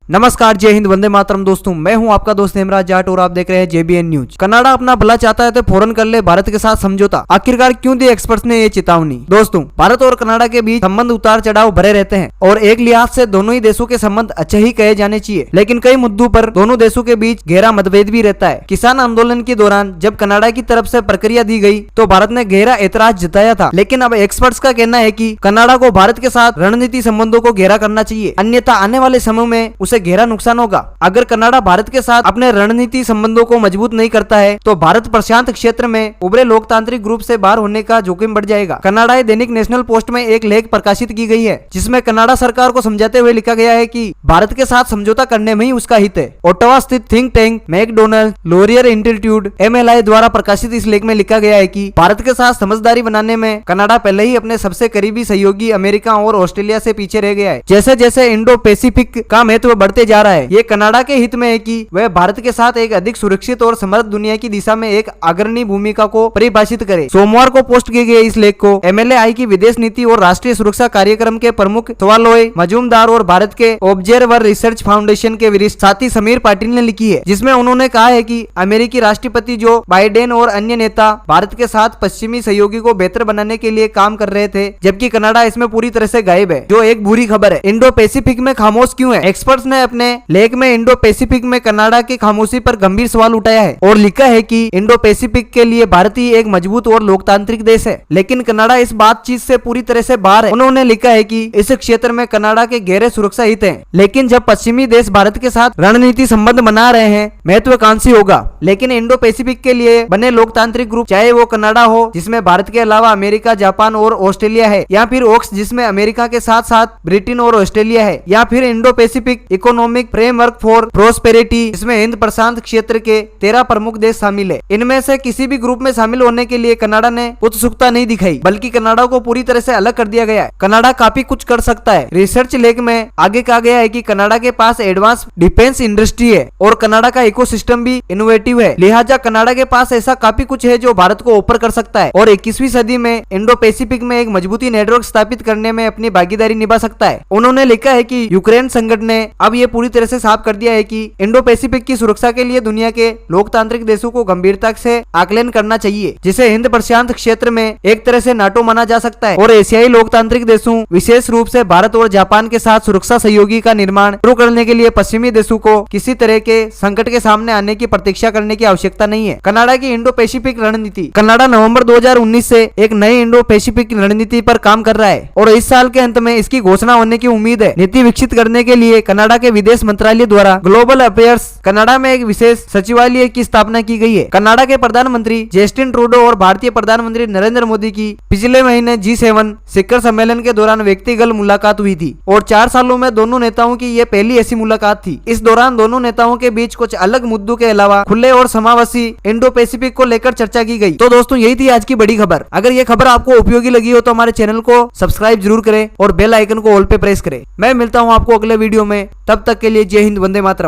नमस्कार, जय हिंद, वंदे मातरम। दोस्तों, मैं हूं आपका दोस्त हेमराज जाट और आप देख रहे हैं JBN न्यूज। कनाडा अपना भला चाहता है तो फौरन कर ले भारत के साथ समझौता। आखिरकार क्यों दी एक्सपर्ट्स ने ये चेतावनी? दोस्तों, भारत और कनाडा के बीच संबंध उतार चढ़ाव भरे रहते हैं और एक लिहाज से दोनों ही देशों के संबंध अच्छे ही कहे जाने चाहिए, लेकिन कई मुद्दों पर दोनों देशों के बीच गहरा मतभेद भी रहता है। किसान आंदोलन के दौरान जब कनाडा की तरफ से प्रक्रिया दी गई तो भारत ने गहरा एतराज जताया था, लेकिन अब एक्सपर्ट्स का कहना है कि कनाडा को भारत के साथ रणनीति संबंधों को गहरा करना चाहिए, अन्यथा आने वाले समय में उसे गहरा नुकसान होगा। अगर कनाडा भारत के साथ अपने रणनीति संबंधों को मजबूत नहीं करता है तो भारत प्रशांत क्षेत्र में उभरे लोकतांत्रिक ग्रुप से बाहर होने का जोखिम बढ़ जाएगा। कनाडाई दैनिक नेशनल पोस्ट में एक लेख प्रकाशित की गई है जिसमें कनाडा सरकार को समझाते हुए लिखा गया है कि भारत के साथ समझौता करने में ही उसका हित है। ओटावा स्थित think tank Macdonald Laurier Institute MLI द्वारा प्रकाशित इस लेख में लिखा गया है कि भारत के साथ समझदारी बनाने में कनाडा पहले ही अपने सबसे करीबी सहयोगी अमेरिका और ऑस्ट्रेलिया से पीछे रह गया है। जैसे जैसे इंडो पैसिफिक का महत्व बढ़ते जा रहा है, ये कनाडा के हित में है कि वह भारत के साथ एक अधिक सुरक्षित और समृद्ध दुनिया की दिशा में एक अग्रणी भूमिका को परिभाषित करे। सोमवार को पोस्ट किए गए इस लेख को MLI की विदेश नीति और राष्ट्रीय सुरक्षा कार्यक्रम के प्रमुख सवालोय मजूमदार और भारत के ऑब्जर्वर रिसर्च फाउंडेशन के वरिष्ठ साथी समीर पाटिल ने लिखी है, जिसमें उन्होंने कहा है कि अमेरिकी राष्ट्रपति जो बाइडेन और अन्य नेता भारत के साथ पश्चिमी सहयोगी को बेहतर बनाने के लिए काम कर रहे थे, जबकि कनाडा इसमें पूरी तरह से गायब है, जो एक बुरी खबर है। इंडो पैसिफिक में खामोश क्यों है? एक्सपर्ट्स ने अपने लेख में इंडो पैसिफिक में कनाडा की खामोशी पर गंभीर सवाल उठाया है और लिखा है कि इंडो पैसिफिक के लिए भारत ही एक मजबूत और लोकतांत्रिक देश है, लेकिन कनाडा इस बातचीत से पूरी तरह से बाहर है। उन्होंने लिखा है कि इस क्षेत्र में कनाडा के गहरे सुरक्षा हित हैं, लेकिन जब पश्चिमी देश भारत के साथ रणनीति संबंध बना रहे हैं, महत्वाकांक्षी होगा। लेकिन इंडो पैसिफिक के लिए बने लोकतांत्रिक ग्रुप, चाहे वो कनाडा हो जिसमें भारत के अलावा अमेरिका, जापान और ऑस्ट्रेलिया है, या फिर ओक्स जिसमें अमेरिका के साथ साथ ब्रिटेन और ऑस्ट्रेलिया है, या फिर Indo Pacific economic framework for prosperity जिसमें हिंद प्रशांत क्षेत्र के 13 प्रमुख देश शामिल है, इनमें से किसी भी ग्रुप में शामिल होने के लिए कनाडा ने उत्सुकता नहीं दिखाई, बल्कि कनाडा को पूरी तरह से अलग कर दिया गया है। कनाडा काफी कुछ कर सकता है। रिसर्च लेख में आगे कहा गया है कि कनाडा के पास एडवांस डिफेंस इंडस्ट्री है और कनाडा का इकोसिस्टम भी इनोवेटिव है, लिहाजा कनाडा के पास ऐसा काफी कुछ है जो भारत को ऑफर कर सकता है और 21वीं सदी में इंडो पैसिफिक में एक मजबूती नेटवर्क स्थापित करने में अपनी भागीदारी निभा सकता है। उन्होंने लिखा है कि यूक्रेन संकट ने अब ये पूरी तरह से साफ कर दिया है कि इंडो पैसिफिक की सुरक्षा के लिए दुनिया के लोकतांत्रिक देशों को गंभीरता से आकलन करना चाहिए, जिसे हिंद प्रशांत क्षेत्र में एक तरह से नाटो माना जा सकता है और एशियाई लोकतांत्रिक देशों, विशेष रूप से भारत और जापान के साथ सुरक्षा सहयोगी का निर्माण शुरू करने के लिए पश्चिमी देशों को किसी तरह के संकट के सामने आने की प्रतीक्षा करने की आवश्यकता नहीं है। कनाडा की इंडो पैसिफिक रणनीति। कनाडा नवंबर 2019 से एक नई इंडो पैसिफिक रणनीति पर काम कर रहा है और इस साल के अंत में इसकी घोषणा होने की उम्मीद है। नीति विकसित करने के लिए कनाडा के विदेश मंत्रालय द्वारा ग्लोबल अफेयर्स कनाडा में एक विशेष सचिवालय की स्थापना की गई है। कनाडा के प्रधानमंत्री जस्टिन ट्रूडो और भारतीय प्रधानमंत्री नरेंद्र मोदी की पिछले महीने G7 शिखर सम्मेलन के दौरान व्यक्तिगत मुलाकात हुई थी और 4 सालों में दोनों नेताओं की ये पहली ऐसी मुलाकात थी। इस दौरान दोनों नेताओं के बीच कुछ अलग मुद्दों के अलावा खुले और समावेशी इंडो पैसिफिक को लेकर चर्चा की गई। तो दोस्तों, यही थी आज की बड़ी खबर। अगर ये खबर आपको उपयोगी लगी हो तो हमारे चैनल को सब्सक्राइब जरूर करें और बेल आइकन को ऑल पे प्रेस करें। मैं मिलता हूँ आपको अगले वीडियो में, तब तक के लिए जय हिंद, वंदे मातरम।